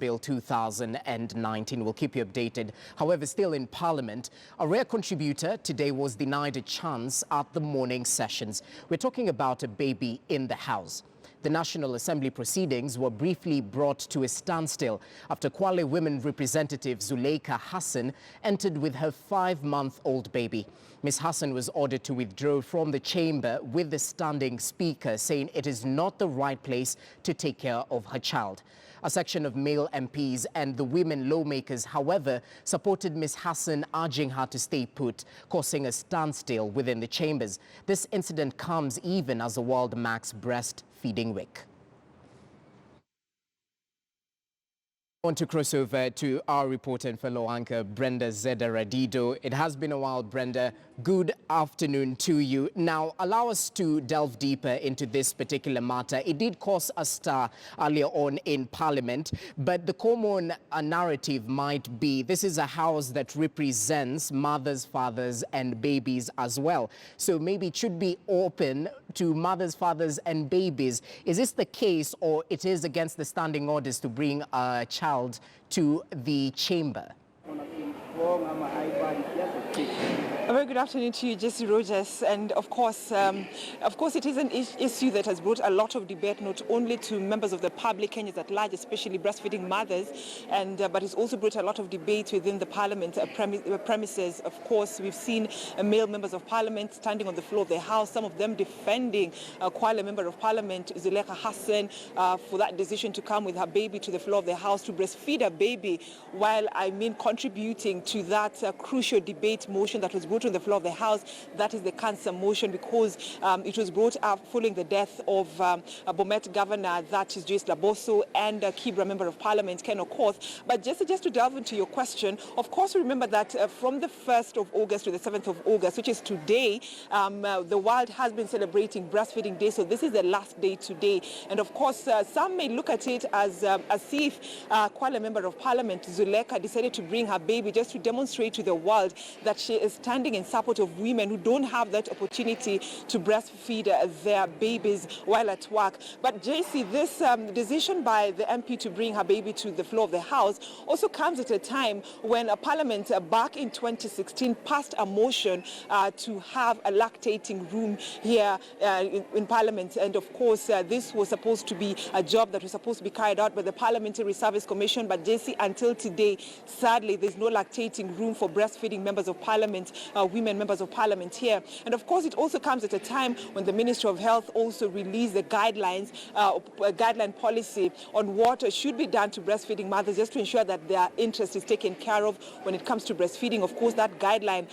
Bill 2019. We'll keep you updated. However, still in Parliament, a rare contributor today was denied a chance at the morning sessions. We're talking about a baby in the house. The National Assembly proceedings were briefly brought to a standstill after Kwale women representative Zuleika Hassan entered with her 5-month-old baby. Ms. Hassan was ordered to withdraw from the chamber with the standing speaker, saying it is not the right place to take care of her child. A section of male MPs and the women lawmakers, however, supported Ms. Hassan, urging her to stay put, causing a standstill within the chambers. This incident comes even as the world marks Breastfeeding Week. I want to cross over to our reporter and fellow anchor, Brenda Zeda-Radido. It has been a while, Brenda. Good afternoon to you. Now, allow us to delve deeper into this particular matter. It did cause a stir earlier on in Parliament, but the common narrative might be this is a house that represents mothers, fathers, and babies as well. So maybe it should be open to mothers, fathers, and babies. Is this the case, or it is against the standing orders to bring a child to the chamber? A very good afternoon to you, Jesse Rogers. And of course, it is an issue that has brought a lot of debate, not only to members of the public, Kenyans at large, especially breastfeeding mothers, but it's also brought a lot of debate within the Parliament premises. Of course, we've seen male members of Parliament standing on the floor of the House, some of them defending Kwale Member of Parliament, Zuleika Hassan, for that decision to come with her baby to the floor of the House to breastfeed a baby, while contributing to that crucial debate motion that was brought on the floor of the House. That is the cancer motion, because it was brought up following the death of Bomet Governor, that is Joyce Laboso, and Kibra Member of Parliament, Ken Okoth. But just to delve into your question, of course, remember that from the 1st of August to the 7th of August, which is today, the world has been celebrating Breastfeeding Day. So this is the last day today. And of course, some may look at it as if Kwale Member of Parliament, Zuleika, decided to bring her baby just to demonstrate to the world that she is standing in support of women who don't have that opportunity to breastfeed their babies while at work. But JC, this decision by the MP to bring her baby to the floor of the House also comes at a time when Parliament back in 2016 passed a motion to have a lactating room here in Parliament. And of course, this was supposed to be a job that was supposed to be carried out by the Parliamentary Service Commission. But JC, until today, sadly, there's no lactating room for breastfeeding members of Parliament, women members of Parliament here. And of course, it also comes at a time when the Ministry of Health also released the guidelines, guideline policy on what should be done to breastfeeding mothers, just to ensure that their interest is taken care of when it comes to breastfeeding. Of course, that guideline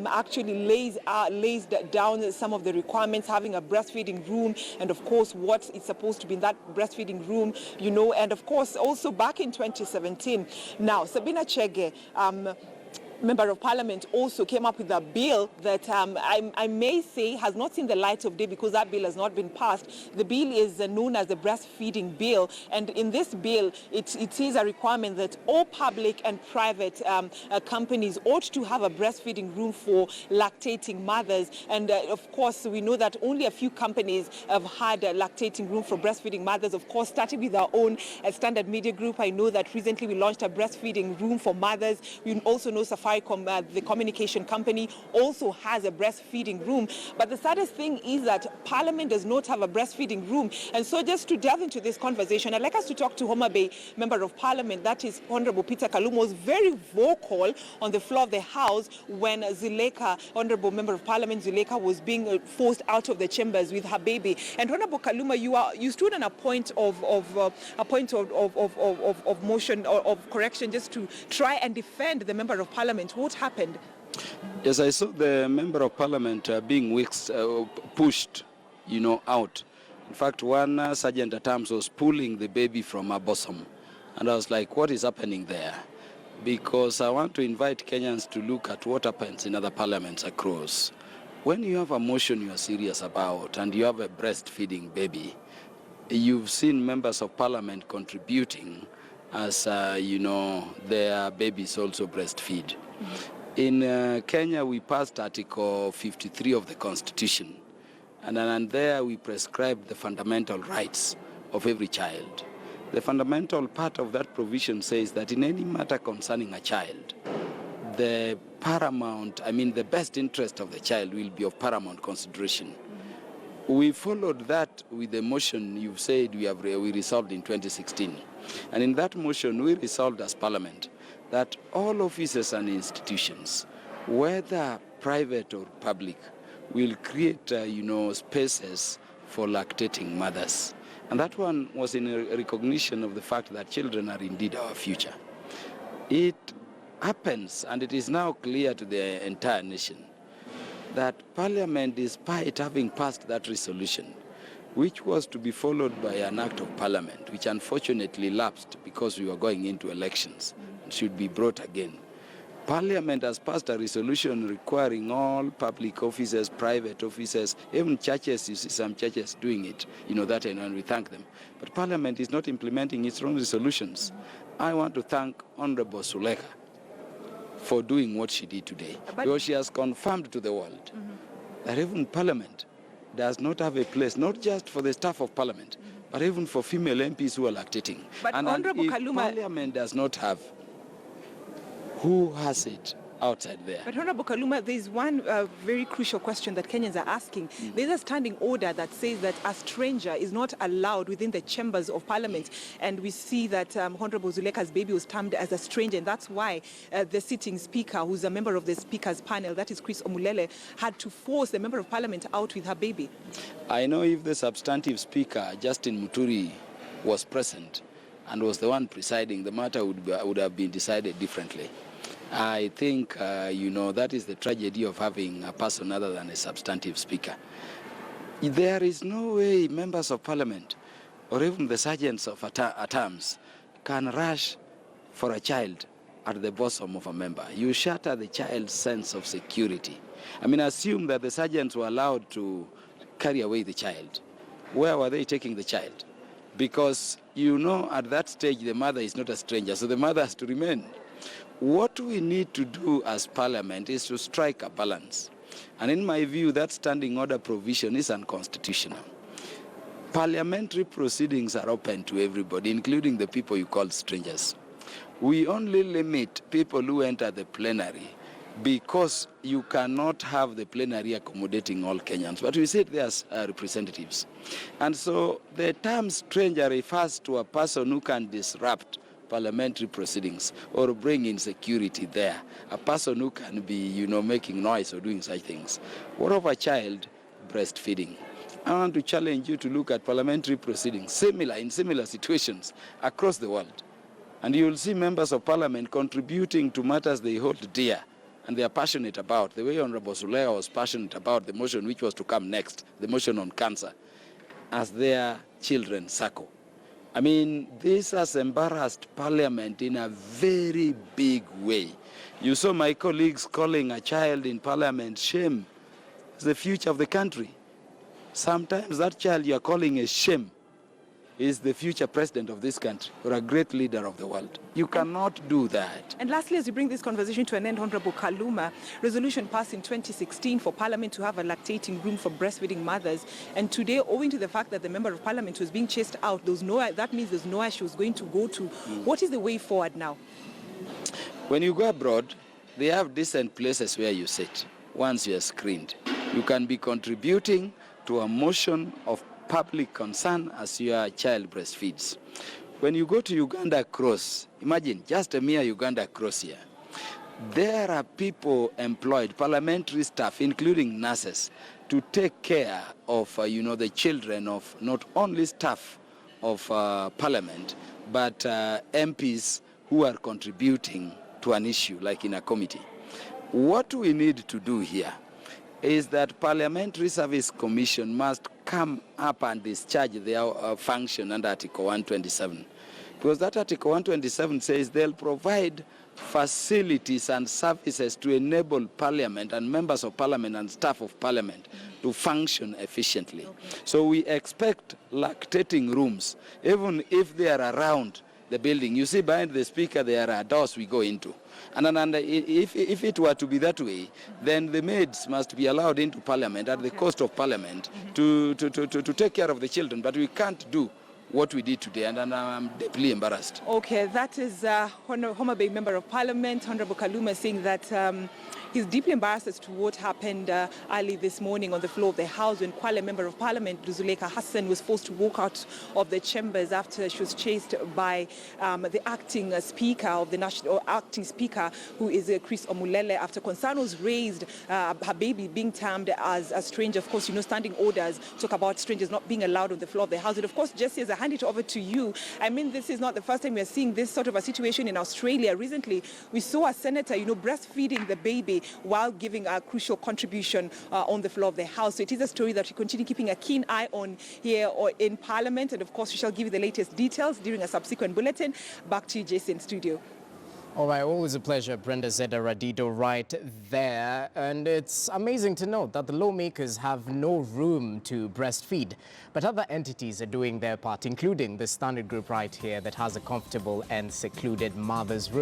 actually lays down some of the requirements, having a breastfeeding room, and of course, what is supposed to be in that breastfeeding room, and of course, also back in 2017. Now, Sabina Chege, Member of Parliament, also came up with a bill that I may say has not seen the light of day, because that bill has not been passed. The bill is known as the Breastfeeding Bill, and in this bill, it is a requirement that all public and private companies ought to have a breastfeeding room for lactating mothers. And of course, we know that only a few companies have had a lactating room for breastfeeding mothers. Of course, starting with our own Standard Media Group, I know that recently we launched a breastfeeding room for mothers. We also know the communication company, also has a breastfeeding room. But the saddest thing is that Parliament does not have a breastfeeding room. And so just to delve into this conversation, I'd like us to talk to Homa Bay Member of Parliament, that is Honorable Peter Kaluma, was very vocal on the floor of the House when Zuleika, Honorable Member of Parliament Zuleika, was being forced out of the chambers with her baby. And Honorable Kaluma, you stood on a point of motion or of correction, just to try and defend the Member of Parliament. What happened? Yes, I saw the Member of Parliament being pushed, out. In fact, one sergeant at arms was pulling the baby from her bosom. And I was like, what is happening there? Because I want to invite Kenyans to look at what happens in other parliaments across. When you have a motion you are serious about and you have a breastfeeding baby, you've seen members of Parliament contributing as, their babies also breastfeed. In Kenya, we passed Article 53 of the Constitution, and there we prescribed the fundamental rights of every child. The fundamental part of that provision says that in any matter concerning a child, the best interest of the child will be of paramount consideration. We followed that with the motion you've said we resolved in 2016. And in that motion, we resolved as Parliament that all offices and institutions, whether private or public, will create, spaces for lactating mothers. And that one was in a recognition of the fact that children are indeed our future. It happens, and it is now clear to the entire nation, that Parliament, despite having passed that resolution, which was to be followed by an act of Parliament, which unfortunately lapsed because we were going into elections and should be brought again. Parliament has passed a resolution requiring all public offices, private offices, even churches. You see some churches doing it, that, and we thank them. But Parliament is not implementing its own resolutions. I want to thank Honorable Suleka for doing what she did today, because she has confirmed to the world that even Parliament does not have a place, not just for the staff of Parliament, but even for female MPs who are lactating. But and Honorable if Kaluma, Parliament does not have, who has it outside there? But Honorable Kaluma, there's one very crucial question that Kenyans are asking. There's a standing order that says that a stranger is not allowed within the chambers of Parliament. And we see that Honorable Zuleka's baby was termed as a stranger. And that's why the sitting speaker, who's a member of the speaker's panel, that is Chris Omulele, had to force the member of Parliament out with her baby. I know if the substantive speaker, Justin Muturi, was present and was the one presiding, the matter would have been decided differently. I think, that is the tragedy of having a person other than a substantive speaker. There is no way members of Parliament or even the sergeants of at arms can rush for a child at the bosom of a member. You shatter the child's sense of security. Assume that the sergeants were allowed to carry away the child. Where were they taking the child? Because, at that stage, the mother is not a stranger, so the mother has to remain. What we need to do as Parliament is to strike a balance. And in my view, that standing order provision is unconstitutional. Parliamentary proceedings are open to everybody, including the people you call strangers. We only limit people who enter the plenary because you cannot have the plenary accommodating all Kenyans. But we sit there as representatives. And so the term stranger refers to a person who can disrupt parliamentary proceedings or bring insecurity there. A person who can be, making noise or doing such things. What of a child breastfeeding? I want to challenge you to look at parliamentary proceedings in similar situations across the world. And you will see members of Parliament contributing to matters they hold dear and they are passionate about, the way Honorable Suleka was passionate about the motion which was to come next, the motion on cancer, as their children suckle. This has embarrassed Parliament in a very big way. You saw my colleagues calling a child in Parliament shame. It's the future of the country. Sometimes that child you are calling a shame is the future president of this country or a great leader of the world. You cannot do that. And lastly, as we bring this conversation to an end, Honorable Kaluma, resolution passed in 2016 for Parliament to have a lactating room for breastfeeding mothers. And today, owing to the fact that the member of Parliament was being chased out, that means there's nowhere she was going to go to. What is the way forward now? When you go abroad, they have decent places where you sit. Once you are screened, you can be contributing to a motion of public concern as your child breastfeeds. When you go to Uganda Cross, imagine just a mere Uganda Cross here. There are people employed, parliamentary staff, including nurses, to take care of, the children of not only staff of Parliament, but MPs who are contributing to an issue, like in a committee. What we need to do here is that Parliamentary Service Commission must come up and discharge their function under Article 127. Because that Article 127 says they'll provide facilities and services to enable Parliament and members of Parliament and staff of Parliament to function efficiently. Okay. So we expect lactating rooms, even if they are around the building. You see behind the speaker there are doors we go into. And if it were to be that way, then the maids must be allowed into Parliament at the cost of Parliament to take care of the children. But we can't do what we did today, and I'm deeply embarrassed. Okay, that is Homa Bay Member of Parliament, Honorable Kaluma, saying that he's deeply embarrassed as to what happened early this morning on the floor of the House when Kwale Member of Parliament, Zuleka Hassan, was forced to walk out of the chambers after she was chased by the acting Speaker of the National, or acting Speaker, who is Chris Omulele, after concern was raised, her baby being termed as a stranger. Of course, you know, standing orders talk about strangers not being allowed on the floor of the House. And of course, Jesse, as I hand it over to you, I mean, this is not the first time we're seeing this sort of a situation in Australia. Recently, we saw a senator, you know, breastfeeding the baby while giving a crucial contribution on the floor of the House. So it is a story that we continue keeping a keen eye on here or in Parliament. And of course, we shall give you the latest details during a subsequent bulletin. Back to you, Jason, studio. All right, always a pleasure, Brenda Zeda Radido, right there. And it's amazing to note that the lawmakers have no room to breastfeed, but other entities are doing their part, including the Standard Group right here that has a comfortable and secluded mother's room.